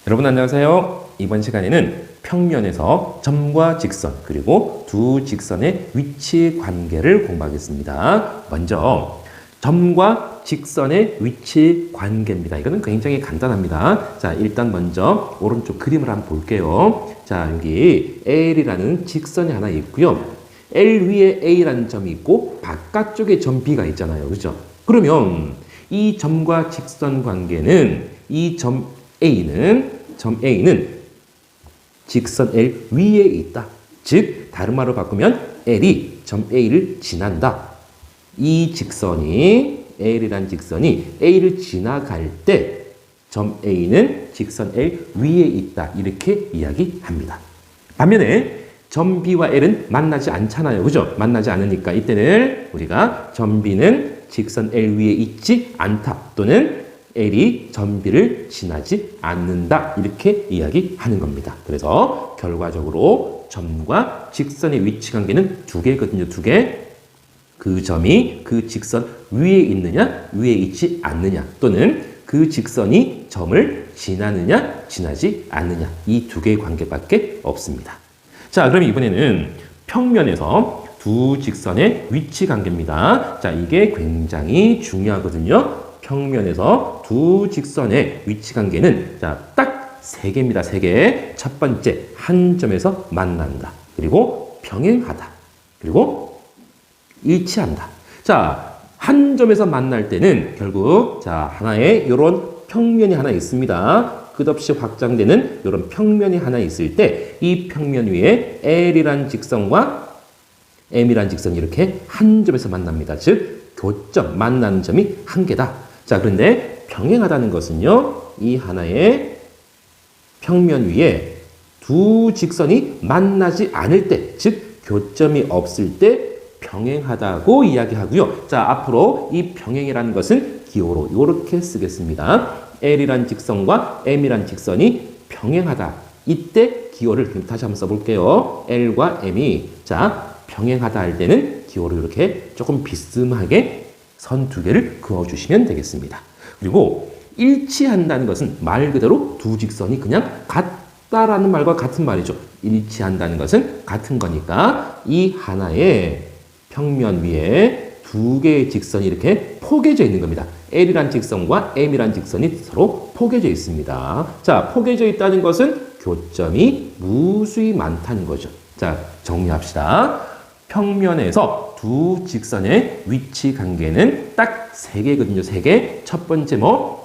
여러분 안녕하세요. 이번 시간에는 평면에서 점과 직선 그리고 두 직선의 위치 관계를 공부하겠습니다. 먼저 점과 직선의 위치 관계입니다. 이거는 굉장히 간단합니다. 자, 일단 먼저 오른쪽 그림을 한번 볼게요. 자, 여기 L이라는 직선이 하나 있고요. L 위에 A라는 점이 있고 바깥쪽에 점 B가 있잖아요. 그렇죠? 그러면 이 점과 직선 관계는 이 점 A는 직선 L 위에 있다. 즉 다른 말로 바꾸면 L이 점 A를 지난다. 이 직선이 L이란 직선이 A를 지나갈 때 점 A는 직선 L 위에 있다. 이렇게 이야기합니다. 반면에 점 B와 L은 만나지 않잖아요. 그죠? 만나지 않으니까 이때는 우리가 점 B는 직선 L 위에 있지 않다. 또는 L이 점 B를 지나지 않는다. 이렇게 이야기하는 겁니다. 그래서 결과적으로 점과 직선의 위치 관계는 두 개거든요. 두 개. 그 점이 그 직선 위에 있느냐, 위에 있지 않느냐, 또는 그 직선이 점을 지나느냐, 지나지 않느냐. 이 두 개의 관계밖에 없습니다. 자, 그럼 이번에는 평면에서 두 직선의 위치 관계입니다. 자, 이게 굉장히 중요하거든요. 평면에서 두 직선의 위치 관계는 자, 딱 세 개입니다. 세 개. 첫 번째, 한 점에서 만난다. 그리고 병행하다. 그리고 일치한다. 자, 한 점에서 만날 때는 결국 자, 하나의 이런 평면이 하나 있습니다. 끝없이 확장되는 이런 평면이 하나 있을 때 이 평면 위에 L이란 직선과 M이란 직선이 이렇게 한 점에서 만납니다. 즉 교점, 만나는 점이 한 개다. 자, 그런데 병행하다는 것은요, 이 하나의 평면 위에 두 직선이 만나지 않을 때, 즉 교점이 없을 때 병행하다고 이야기하고요. 자, 앞으로 이 병행이라는 것은 기호로 이렇게 쓰겠습니다. L이란 직선과 M이란 직선이 병행하다. 이때 기호를 다시 한번 써볼게요. L과 M이 자, 병행하다 할 때는 기호를 이렇게 조금 비스듬하게 선 두 개를 그어주시면 되겠습니다. 그리고 일치한다는 것은 말 그대로 두 직선이 그냥 같다라는 말과 같은 말이죠. 일치한다는 것은 같은 거니까 이 하나의 평면 위에 두 개의 직선이 이렇게 포개져 있는 겁니다. L이란 직선과 M이란 직선이 서로 포개져 있습니다. 자, 포개져 있다는 것은 교점이 무수히 많다는 거죠. 자, 정리합시다. 평면에서 두 직선의 위치 관계는 딱 세 개거든요. 세 개. 첫 번째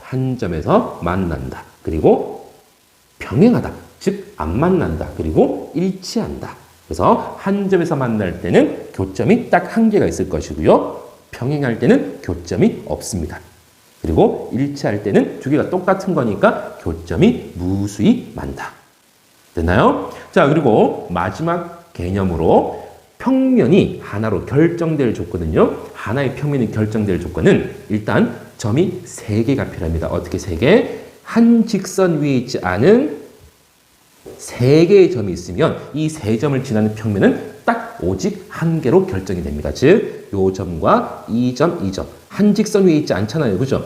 한 점에서 만난다. 그리고 병행하다. 즉 안 만난다. 그리고 일치한다. 그래서 한 점에서 만날 때는 교점이 딱 한 개가 있을 것이고요. 병행할 때는 교점이 없습니다. 그리고 일치할 때는 두 개가 똑같은 거니까 교점이 무수히 많다. 됐나요? 자, 그리고 마지막 개념으로 평면이 하나로 결정될 조건은요. 하나의 평면이 결정될 조건은 일단 점이 세 개가 필요합니다. 어떻게 세 개? 한 직선 위에 있지 않은 세 개의 점이 있으면 이 세 점을 지나는 평면은 딱 오직 한 개로 결정이 됩니다. 즉, 요 점과 이 점, 이 점. 한 직선 위에 있지 않잖아요. 그죠?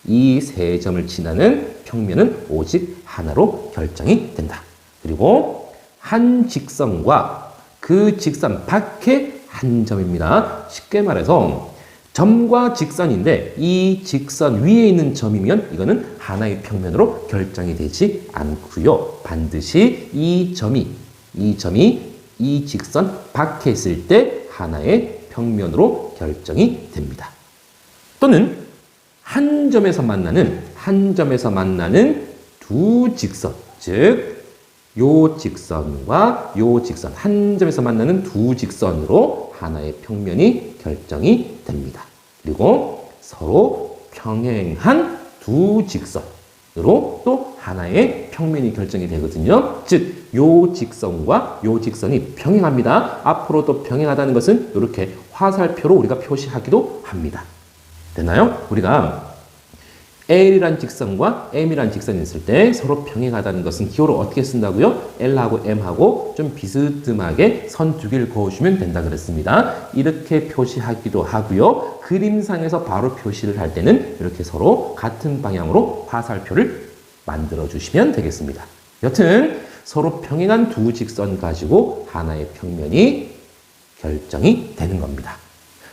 이 세 점을 지나는 평면은 오직 하나로 결정이 된다. 그리고 한 직선과 그 직선 밖에 한 점입니다. 쉽게 말해서 점과 직선인데 이 직선 위에 있는 점이면 이거는 하나의 평면으로 결정이 되지 않고요. 반드시 이 점이 이 직선 밖에 있을 때 하나의 평면으로 결정이 됩니다. 또는 한 점에서 만나는 두 직선, 즉 요 직선과 요 직선, 한 점에서 만나는 두 직선으로 하나의 평면이 결정이 됩니다. 그리고 서로 평행한 두 직선으로 또 하나의 평면이 결정이 되거든요. 즉, 요 직선과 요 직선이 평행합니다. 앞으로 또 평행하다는 것은 이렇게 화살표로 우리가 표시하기도 합니다. 됐나요? 우리가 L이란 직선과 M이란 직선이 있을 때 서로 평행하다는 것은 기호를 어떻게 쓴다고요? L하고 M하고 좀 비스듬하게 선 두 개를 그어주면 된다 그랬습니다. 이렇게 표시하기도 하고요. 그림상에서 바로 표시를 할 때는 이렇게 서로 같은 방향으로 화살표를 만들어 주시면 되겠습니다. 여튼 서로 평행한 두 직선 가지고 하나의 평면이 결정이 되는 겁니다.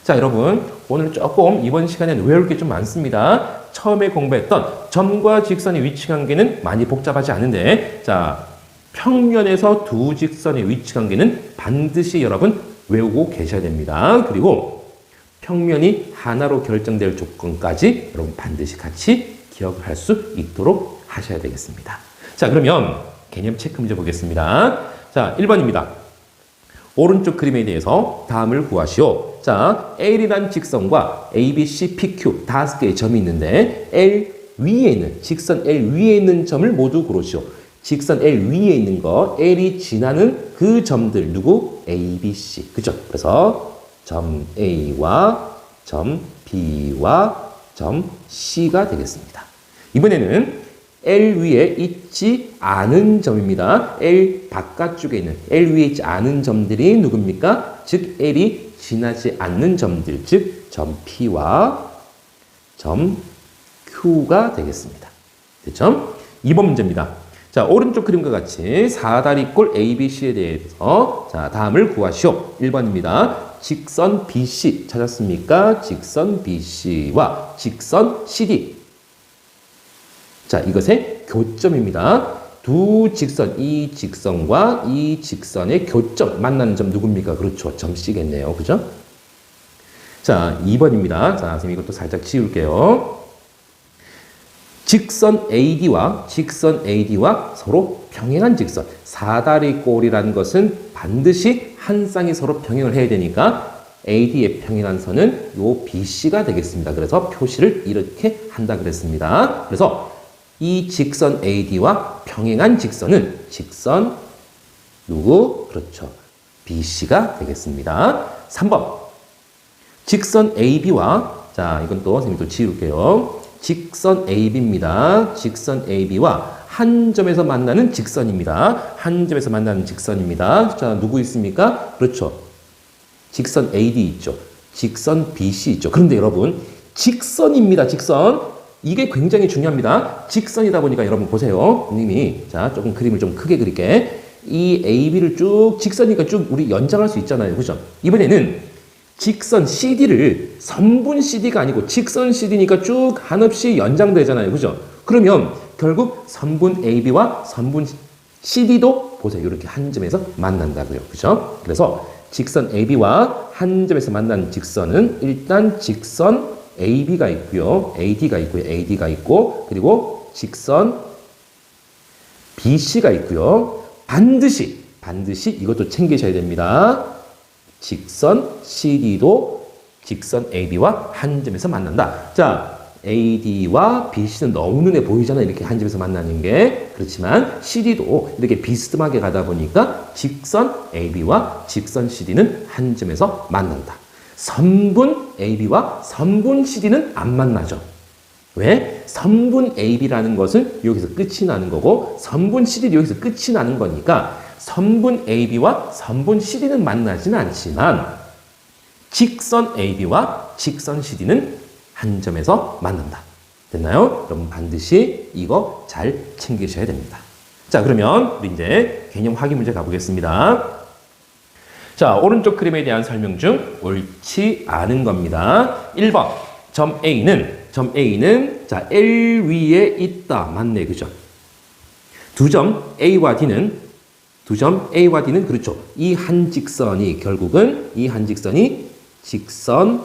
자, 여러분 오늘 조금 이번 시간에는 외울 게 좀 많습니다. 처음에 공부했던 점과 직선의 위치 관계는 많이 복잡하지 않은데, 자, 평면에서 두 직선의 위치 관계는 반드시 여러분 외우고 계셔야 됩니다. 그리고 평면이 하나로 결정될 조건까지 여러분 반드시 같이 기억할 수 있도록 하셔야 되겠습니다. 자, 그러면 개념 체크 문제 보겠습니다. 자, 1번입니다. 오른쪽 그림에 대해서 다음을 구하시오. 자, L이란 직선과 A, B, C, P, Q 5개의 점이 있는데 L 위에 있는, 직선 L 위에 있는 점을 모두 고르시오. 직선 L 위에 있는 거, L이 지나는 그 점들 누구? A, B, C. 그죠? 그래서 점 A와 점 B와 점 C가 되겠습니다. 이번에는 L 위에 있지 않은 점입니다. L 바깥쪽에 있는, L 위에 있지 않은 점들이 누굽니까? 즉 L이 지나지 않는 점들, 즉 점 P와 점 Q가 되겠습니다. 됐죠? 2번 문제입니다. 자, 오른쪽 그림과 같이 사다리꼴 ABC에 대해서 자, 다음을 구하시오. 1번입니다. 직선 BC 찾았습니까? 직선 BC와 직선 CD. 자, 이것의 교점입니다. 두 직선, 이 직선과 이 직선의 교점, 만나는 점 누굽니까? 그렇죠. 점 C겠네요. 그죠? 자, 2번입니다. 자, 선생님 이것도 살짝 지울게요. 직선 AD와 서로 평행한 직선. 사다리꼴이라는 것은 반드시 한 쌍이 서로 평행을 해야 되니까 AD의 평행한 선은 요 BC가 되겠습니다. 그래서 표시를 이렇게 한다 그랬습니다. 그래서 이 직선 AD와 평행한 직선은 직선 누구? 그렇죠. BC가 되겠습니다. 3번. 직선 AB와, 자, 이건 또 선생님이 또 지울게요. 직선 AB입니다. 직선 AB와 한 점에서 만나는 직선입니다. 한 점에서 만나는 직선입니다. 자, 누구 있습니까? 그렇죠. 직선 AD 있죠. 직선 BC 있죠. 그런데 여러분, 직선입니다. 직선. 이게 굉장히 중요합니다. 직선이다 보니까 여러분 보세요. 님이, 자, 조금 그림을 좀 크게 그릴게. 이 AB를 쭉, 직선이니까 쭉 우리 연장할 수 있잖아요. 그죠? 이번에는 직선 CD를 선분 CD가 아니고 직선 CD니까 쭉 한없이 연장되잖아요. 그죠? 그러면 결국 선분 AB와 선분 CD도 보세요. 이렇게 한 점에서 만난다고요. 그죠? 그래서 직선 AB와 한 점에서 만난 직선은 일단 직선 AB가 있고요. AD가 있고요. AD가 있고, 그리고 직선 BC가 있고요. 반드시 이것도 챙기셔야 됩니다. 직선 CD도 직선 AB와 한 점에서 만난다. 자, AD와 BC는 너무 눈에 보이잖아요. 이렇게 한 점에서 만나는 게. 그렇지만 CD도 이렇게 비스듬하게 가다 보니까 직선 AB와 직선 CD는 한 점에서 만난다. 선분 AB와 선분 CD는 안 만나죠. 왜? 선분 AB라는 것은 여기서 끝이 나는 거고 선분 CD도 여기서 끝이 나는 거니까 선분 AB와 선분 CD는 만나지는 않지만 직선 AB와 직선 CD는 한 점에서 만난다. 됐나요? 여러분 반드시 이거 잘 챙기셔야 됩니다. 자, 그러면 우리 이제 개념 확인 문제 가보겠습니다. 자, 오른쪽 그림에 대한 설명 중 옳지 않은 겁니다. 1번 점 A는 자, L 위에 있다. 맞네. 그죠? 두 점 A와 D는 그렇죠. 이 한 직선이 결국은 이 한 직선이 직선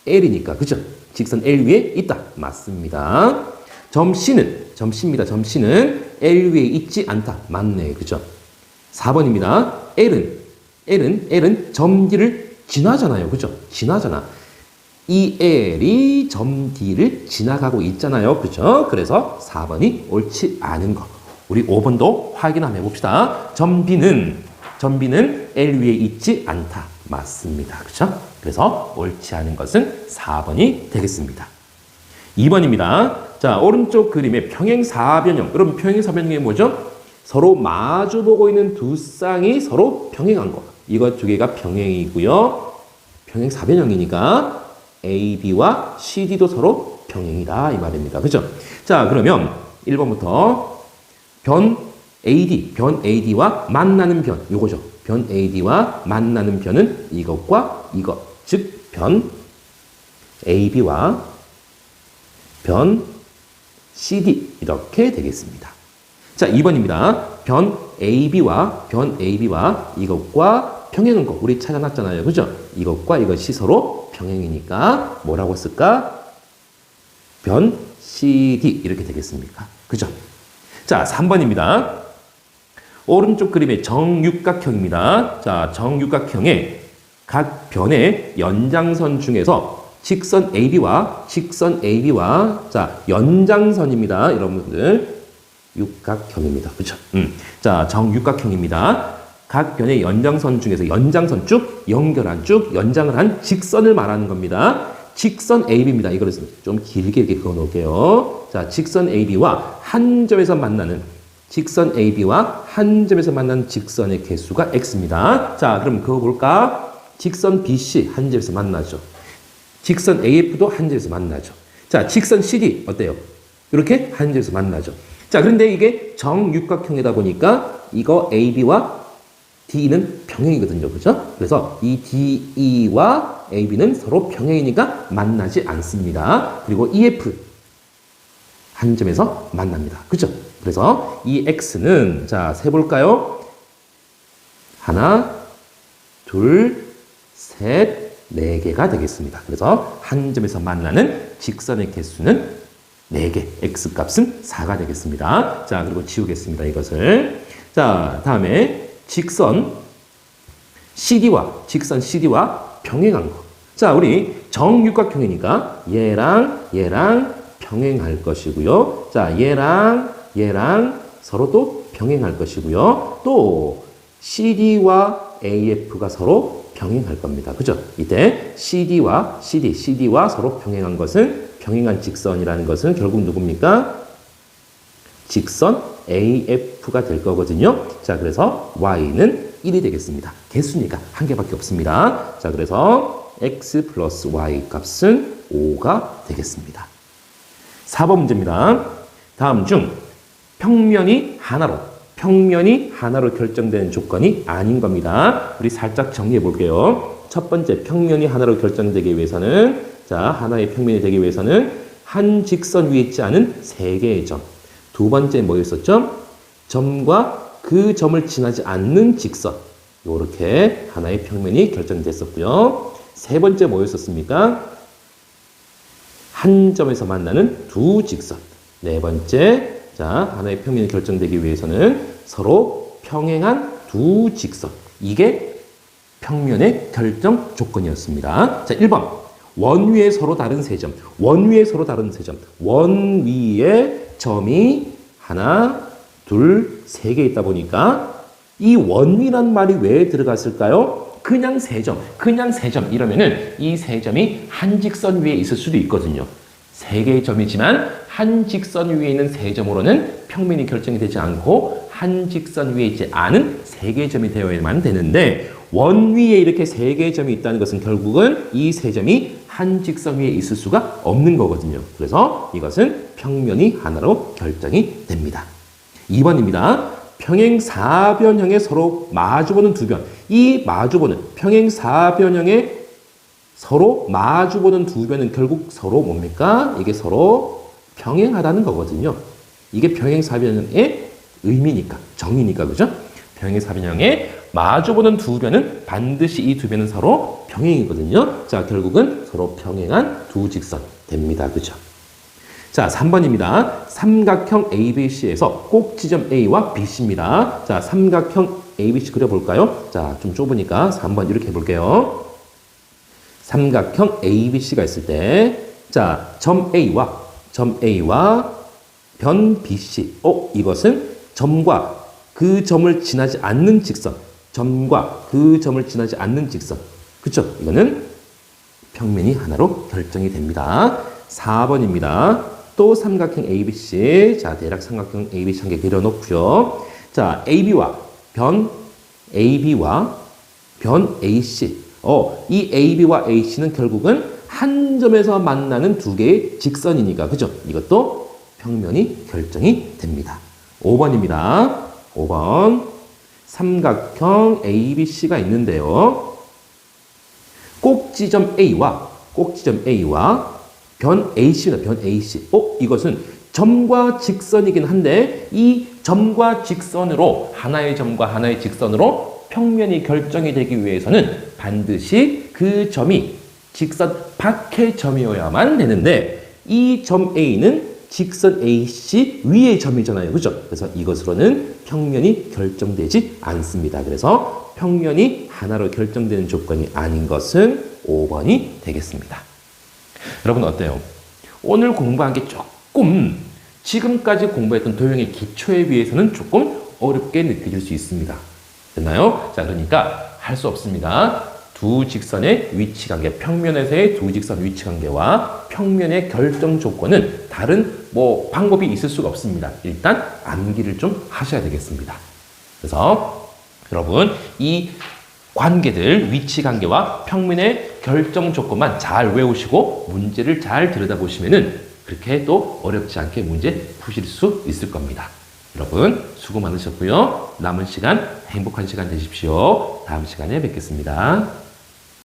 L이니까. 그죠? 직선 L 위에 있다. 맞습니다. 점 C입니다. 점 C는 L 위에 있지 않다. 맞네. 그죠? 4번입니다. L은 점 D를 지나잖아요. 그죠? 지나잖아. 이 L이 점 D를 지나가고 있잖아요. 그죠? 그래서 4번이 옳지 않은 거. 우리 5번도 확인 한번 해봅시다. 점 B는 L 위에 있지 않다. 맞습니다. 그죠? 그래서 옳지 않은 것은 4번이 되겠습니다. 2번입니다. 자, 오른쪽 그림의 평행사변형. 여러분, 평행사변형이 뭐죠? 서로 마주보고 있는 두 쌍이 서로 평행한 거. 이것 두 개가 평행이고요. 평행사변형이니까 AB와 CD도 서로 평행이다. 이 말입니다. 그죠? 자, 그러면 1번부터 변 변 AD와 만나는 변, 요거죠. 변 AD와 만나는 변은 이것과 이것, 즉, 변 AB와 변 CD 이렇게 되겠습니다. 자, 2번입니다. 변 AB와 이것과 평행한 거 우리 찾아놨잖아요. 그죠? 이것과 이것이 서로 평행이니까 뭐라고 쓸까? 변 CD 이렇게 되겠습니까? 그죠? 자, 3번입니다. 오른쪽 그림의 정육각형입니다. 자, 정육각형의 각 변의 연장선 중에서 직선 AB와 자, 연장선입니다. 여러분들 육각형입니다. 그렇죠? 자, 정육각형입니다. 각 변의 연장선 중에서 연장선 쭉 연결한 쭉 연장을 한 직선을 말하는 겁니다. 직선 AB입니다. 이거를 좀 길게 이렇게 그어 놓을게요. 자, 직선 AB와 한 점에서 만나는 직선 AB와 한 점에서 만나는 직선의 개수가 X입니다. 자, 그럼 그거 볼까? 직선 BC 한 점에서 만나죠. 직선 AF도 한 점에서 만나죠. 자, 직선 CD 어때요? 이렇게 한 점에서 만나죠. 자, 그런데 이게 정육각형이다 보니까 이거 AB와 DE는 평행이거든요. 그죠? 그래서 이 DE와 AB는 서로 평행이니까 만나지 않습니다. 그리고 EF 한 점에서 만납니다. 그죠? 그래서 이 X는 자, 세볼까요? 하나, 둘, 셋, 네 개가 되겠습니다. 그래서 한 점에서 만나는 직선의 개수는 4개, X값은 4가 되겠습니다. 자, 그리고 지우겠습니다. 이것을. 자, 다음에 직선 CD와 병행한 거. 자, 우리 정육각형이니까 얘랑 병행할 것이고요. 자, 얘랑 서로 또 병행할 것이고요. 또 CD와 AF가 서로 병행할 겁니다. 그죠? 이때 CD와 서로 병행한 것은 병행한 직선이라는 것은 결국 누굽니까? 직선 AF가 될 거거든요. 자, 그래서 Y는 1이 되겠습니다. 개수니까 한 개밖에 없습니다. 자, 그래서 X 플러스 Y 값은 5가 되겠습니다. 4번 문제입니다. 다음 중 평면이 하나로 결정되는 조건이 아닌 겁니다. 우리 살짝 정리해 볼게요. 첫 번째, 평면이 하나로 결정되기 위해서는, 자, 하나의 평면이 되기 위해서는 한 직선 위에 있지 않은 3개의 점. 두 번째 뭐였었죠? 점과 그 점을 지나지 않는 직선. 이렇게 하나의 평면이 결정됐었고요. 세 번째 뭐였었습니까? 한 점에서 만나는 두 직선. 네 번째, 자, 하나의 평면이 결정되기 위해서는 서로 평행한 두 직선. 이게 평면의 결정 조건이었습니다. 자, 1번. 원 위에 서로 다른 세 점. 원 위에 점이 하나, 둘, 세 개 있다 보니까 이 원위란 말이 왜 들어갔을까요? 그냥 세 점 이러면은 이 세 점이 한 직선 위에 있을 수도 있거든요. 세 개의 점이지만 한 직선 위에 있는 세 점으로는 평면이 결정이 되지 않고 한 직선 위에 있지 않은 세 개의 점이 되어야만 되는데 원 위에 이렇게 세 개의 점이 있다는 것은 결국은 이 세 점이 한 직선 위에 있을 수가 없는 거거든요. 그래서 이것은 평면이 하나로 결정이 됩니다. 2번입니다. 평행사변형에 서로 마주보는 두 변. 이 마주보는 평행사변형에 서로 마주보는 두 변은 결국 서로 뭡니까? 이게 서로 평행하다는 거거든요. 이게 평행사변형의 의미니까, 정의니까, 그죠? 평행사변형에 마주보는 두 변은 반드시 이 두 변은 서로 평행이거든요. 자, 결국은 서로 평행한 두 직선 됩니다. 그죠? 자, 3번입니다. 삼각형 ABC에서 꼭 지점 A와 BC입니다. 자, 삼각형 ABC 그려볼까요? 자, 좀 좁으니까 3번 이렇게 해볼게요. 삼각형 ABC가 있을 때, 자, 점 A와 변 BC. 이것은 점과 그 점을 지나지 않는 직선. 그쵸? 이거는 평면이 하나로 결정이 됩니다. 4번입니다. 또 삼각형 ABC. 자, 대략 삼각형 ABC 한 개 그려놓고요. 자, 변 AC. 이 AB와 AC는 결국은 한 점에서 만나는 두 개의 직선이니까, 그죠? 이것도 평면이 결정이 됩니다. 5번입니다. 5번. 삼각형 ABC가 있는데요. 꼭지점 A와 변 AC입니다. 변 AC. 이것은 점과 직선이긴 한데 이 점과 직선으로 하나의 점과 하나의 직선으로 평면이 결정이 되기 위해서는 반드시 그 점이 직선 밖의 점이어야만 되는데 이 점 A는 직선 AC 위의 점이잖아요. 그죠? 그래서 이것으로는 평면이 결정되지 않습니다. 그래서 평면이 하나로 결정되는 조건이 아닌 것은 5번이 되겠습니다. 여러분 어때요? 오늘 공부한 게 조금 지금까지 공부했던 도형의 기초에 비해서는 조금 어렵게 느껴질 수 있습니다. 됐나요? 자, 그러니까 할 수 없습니다. 두 직선의 위치 관계, 평면에서의 두 직선 위치 관계와 평면의 결정 조건은 다른 방법이 있을 수가 없습니다. 일단 암기를 좀 하셔야 되겠습니다. 그래서 여러분 이 관계들, 위치 관계와 평면의 결정 조건만 잘 외우시고 문제를 잘 들여다보시면은 그렇게 또 어렵지 않게 문제 푸실 수 있을 겁니다. 여러분 수고 많으셨고요. 남은 시간 행복한 시간 되십시오. 다음 시간에 뵙겠습니다.